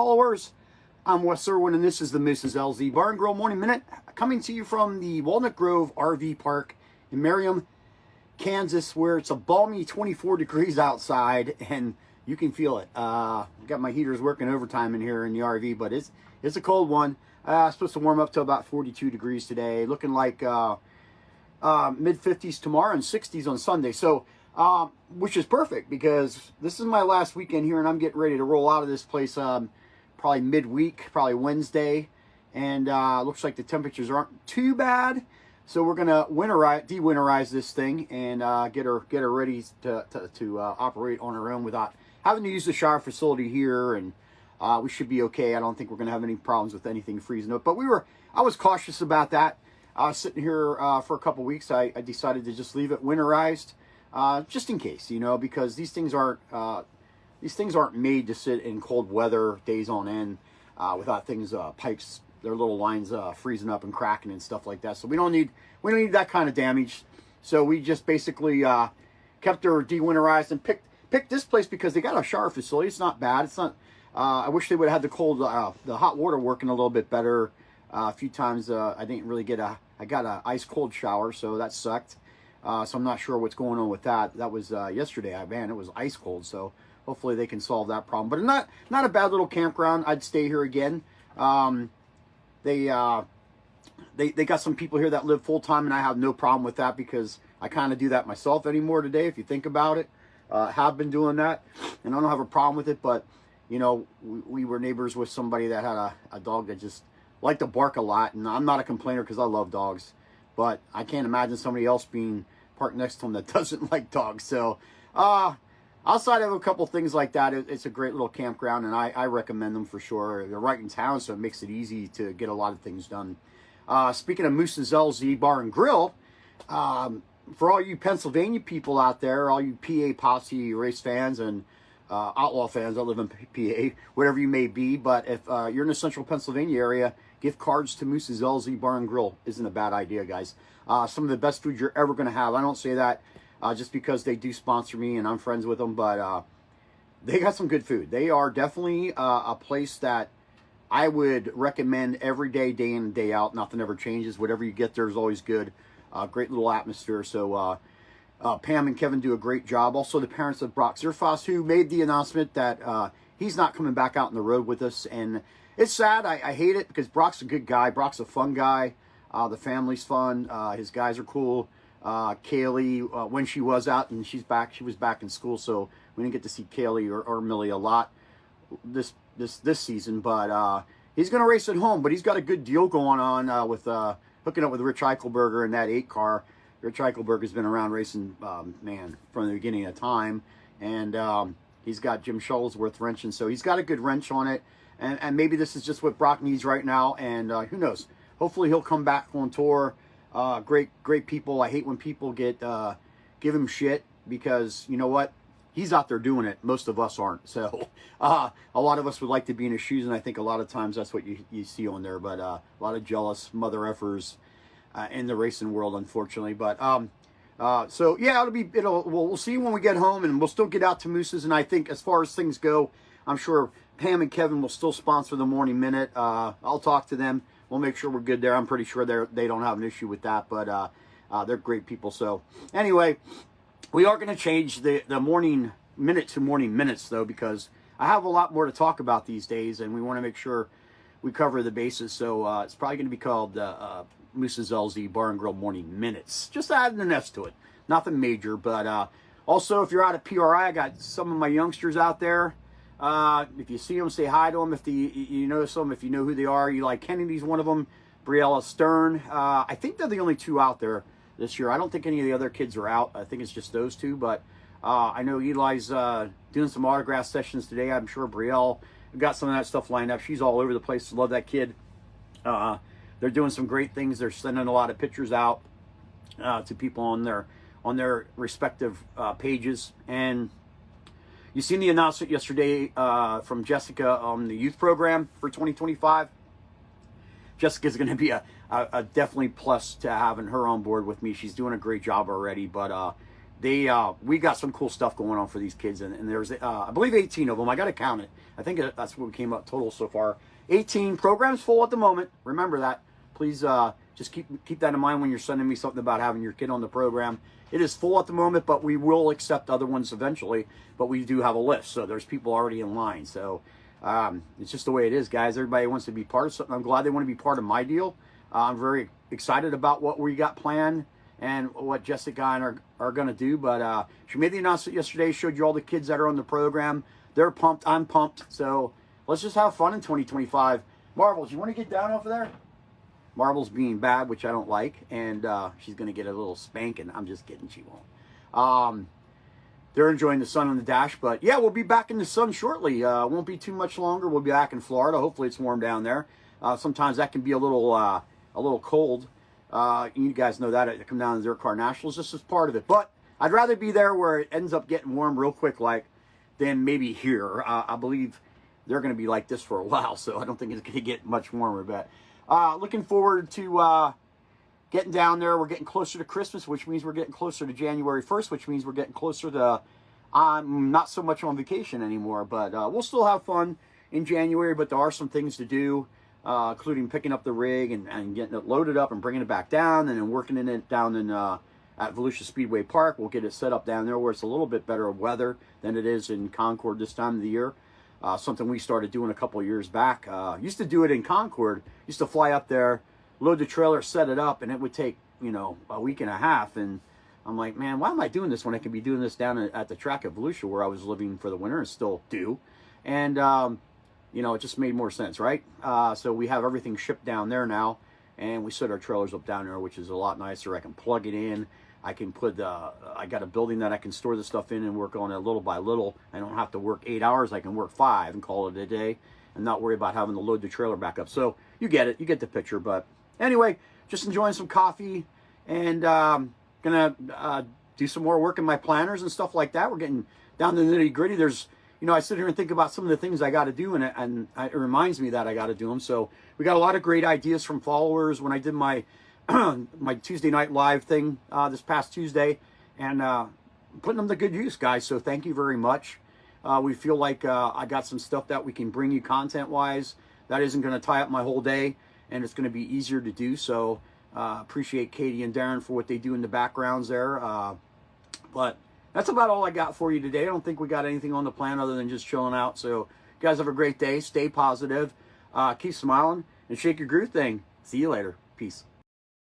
Followers, I'm Wes Irwin, and this is the Mrs. LZ Bar and Grill Morning Minute, coming to you from the Walnut Grove RV Park in Merriam, Kansas, where it's a balmy 24 degrees outside, and you can feel it. Got my heaters working overtime in here in the RV, but it's a cold one. It's supposed to warm up to about 42 degrees today, looking like mid-50s tomorrow and 60s on Sunday. So, which is perfect because this is my last weekend here, and I'm getting ready to roll out of this place probably midweek, probably Wednesday, and looks like the temperatures aren't too bad. So we're gonna de-winterize this thing and get her ready to operate on her own without having to use the shower facility here, and we should be okay. I don't think we're gonna have any problems with anything freezing up. But I was cautious about that. I was sitting here for a couple weeks. I decided to just leave it winterized, just in case, because these things aren't made to sit in cold weather days on end without things pipes, their little lines freezing up and cracking and stuff like that. So we don't need that kind of damage. So we just basically kept her de-winterized and picked this place because they got a shower facility. It's not bad. It's not. I wish they would have had the hot water working a little bit better. A few times I didn't really I got an ice cold shower, so that sucked. So I'm not sure what's going on with that. That was yesterday. Man, it was ice cold. So hopefully they can solve that problem. But not a bad little campground. I'd stay here again. They got some people here that live full time, and I have no problem with that because I kind of do that myself anymore today. If you think about it, have been doing that, and I don't have a problem with it. But we were neighbors with somebody that had a dog that just liked to bark a lot, and I'm not a complainer because I love dogs, but I can't imagine somebody else being parked next to them that doesn't like dogs. So outside of a couple things like that, it's a great little campground, and I recommend them for sure. They're right in town, so it makes it easy to get a lot of things done. Speaking of Moose's LZ Bar and Grill, for all you Pennsylvania people out there, all you PA Posse race fans and Outlaw fans that live in PA, whatever you may be, but if you're in the central Pennsylvania area, gift cards to Moose's LZ Bar and Grill isn't a bad idea, guys. Some of the best food you're ever going to have. I don't say that just because they do sponsor me and I'm friends with them, but they got some good food. They are definitely a place that I would recommend every day, day in and day out. Nothing ever changes. Whatever you get there is always good. Great little atmosphere. So Pam and Kevin do a great job. Also, the parents of Brock Zerfoss, who made the announcement that he's not coming back out on the road with us. And it's sad. I hate it because Brock's a good guy. Brock's a fun guy. The family's fun. His guys are cool. Kaylee, when she was out and she was back in school, so we didn't get to see Kaylee or Millie a lot this season. But he's going to race at home. But he's got a good deal going on with hooking up with Rich Eichelberger in that 8 car. Rich Eichelberger's been around racing, man, from the beginning of time. And he's got Jim Shuttlesworth wrenching, so he's got a good wrench on it. And maybe this is just what Brock needs right now. And who knows? Hopefully he'll come back on tour. Great people. I hate when people give him shit because you know what? He's out there doing it. Most of us aren't. So a lot of us would like to be in his shoes, and I think a lot of times that's what you see on there. But a lot of jealous mother effers in the racing world, unfortunately. But so yeah, we'll see when we get home, and we'll still get out to Moose's. And I think as far as things go, I'm sure Pam and Kevin will still sponsor the Morning Minute. I'll talk to them. We'll make sure we're good there. I'm pretty sure they don't have an issue with that, but they're great people. So anyway, we are going to change the Morning Minute to Morning Minutes, though, because I have a lot more to talk about these days, and we want to make sure we cover the bases. So it's probably going to be called Moose's LZ Bar and Grill Morning Minutes. Just adding an S to it. Nothing major, but also, if you're out of PRI, I got some of my youngsters out there. If you see them, say hi to them. If you notice them, if you know who they are, Eli Kennedy's one of them. Briella Stern. I think they're the only 2 out there this year. I don't think any of the other kids are out. I think it's just those 2. But I know Eli's doing some autograph sessions today. I'm sure Brielle got some of that stuff lined up. She's all over the place. Love that kid. They're doing some great things. They're sending a lot of pictures out to people on their respective pages. And you seen the announcement yesterday from Jessica on the youth program for 2025. Jessica's going to be a definitely plus to having her on board with me. She's doing a great job already, but we got some cool stuff going on for these kids, and there's I believe 18 of them. I got to count it. I think that's what we came up total so far. 18 programs full at the moment. Remember that. Please just keep that in mind when you're sending me something about having your kid on the program. It is full at the moment, but we will accept other ones eventually. But we do have a list, so there's people already in line. So it's just the way it is, guys. Everybody wants to be part of something. I'm glad they want to be part of my deal. I'm very excited about what we got planned and what Jessica and are going to do. But she made the announcement yesterday, showed you all the kids that are on the program. They're pumped. I'm pumped. So let's just have fun in 2025. Marbles, you want to get down off of there? Marbles being bad, which I don't like, and she's going to get a little spanking. I'm just kidding, she won't. They're enjoying the sun on the dash, but yeah, we'll be back in the sun shortly. Won't be too much longer. We'll be back in Florida. Hopefully it's warm down there. Sometimes that can be a little cold. You guys know that. I come down to Dirt Car Nationals. This is part of it, but I'd rather be there where it ends up getting warm real quick, than maybe here. I believe they're going to be like this for a while, so I don't think it's going to get much warmer, but looking forward to getting down there. We're getting closer to Christmas, which means we're getting closer to January 1st, which means we're getting closer to, I'm not so much on vacation anymore, but we'll still have fun in January, but there are some things to do, including picking up the rig and getting it loaded up and bringing it back down, and then working in it down in at Volusia Speedway Park. We'll get it set up down there where it's a little bit better weather than it is in Concord this time of the year. Something we started doing a couple of years back. Used to do it in Concord. Used to fly up there, load the trailer, set it up, and it would take, a week and a half. And I'm like, man, why am I doing this when I could be doing this down at the track at Volusia where I was living for the winter and still do? And, it just made more sense, right? So we have everything shipped down there now, and we set our trailers up down there, which is a lot nicer. I can plug it in. I can put I got a building that I can store the stuff in and work on it little by little. I don't have to work 8 hours. I can work 5 and call it a day and not worry about having to load the trailer back up. So you get it. You get the picture. But anyway, just enjoying some coffee and gonna do some more work in my planners and stuff like that. We're getting down to the nitty gritty. There's, I sit here and think about some of the things I got to do, and it reminds me that I got to do them. So we got a lot of great ideas from followers when I did my my Tuesday night live thing this past Tuesday, and putting them to good use, guys. So thank you very much. We feel like I got some stuff that we can bring you content-wise that isn't going to tie up my whole day, and it's going to be easier to do. So appreciate Katie and Darren for what they do in the backgrounds there. But that's about all I got for you today. I don't think we got anything on the plan other than just chilling out. So you guys have a great day. Stay positive. Keep smiling and shake your groove thing. See you later. Peace.